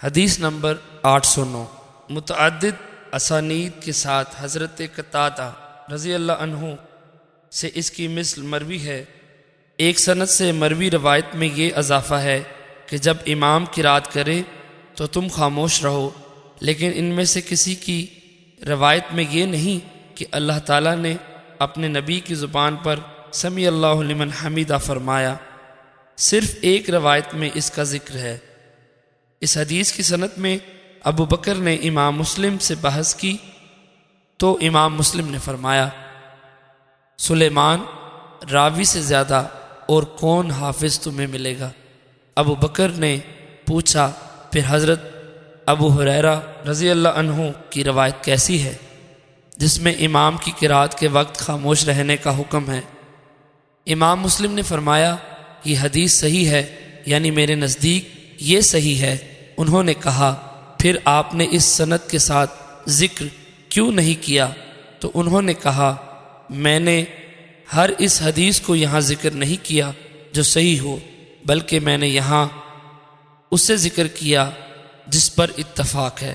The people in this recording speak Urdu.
حدیث نمبر 809 متعدد اسانید کے ساتھ حضرت قتادہ رضی اللہ عنہ سے اس کی مثل مروی ہے۔ ایک سند سے مروی روایت میں یہ اضافہ ہے کہ جب امام قرات کرے تو تم خاموش رہو، لیکن ان میں سے کسی کی روایت میں یہ نہیں کہ اللہ تعالیٰ نے اپنے نبی کی زبان پر سمیع اللہ لمن حمیدہ فرمایا۔ صرف ایک روایت میں اس کا ذکر ہے۔ اس حدیث کی سند میں ابو بکر نے امام مسلم سے بحث کی تو امام مسلم نے فرمایا، سلیمان راوی سے زیادہ اور کون حافظ تمہیں ملے گا؟ ابو بکر نے پوچھا، پھر حضرت ابو ہریرہ رضی اللہ عنہ کی روایت کیسی ہے جس میں امام کی قرات کے وقت خاموش رہنے کا حکم ہے؟ امام مسلم نے فرمایا، یہ حدیث صحیح ہے، یعنی میرے نزدیک یہ صحیح ہے۔ انہوں نے کہا، پھر آپ نے اس سند کے ساتھ ذکر کیوں نہیں کیا؟ تو انہوں نے کہا، میں نے ہر اس حدیث کو یہاں ذکر نہیں کیا جو صحیح ہو، بلکہ میں نے یہاں اس سے ذکر کیا جس پر اتفاق ہے۔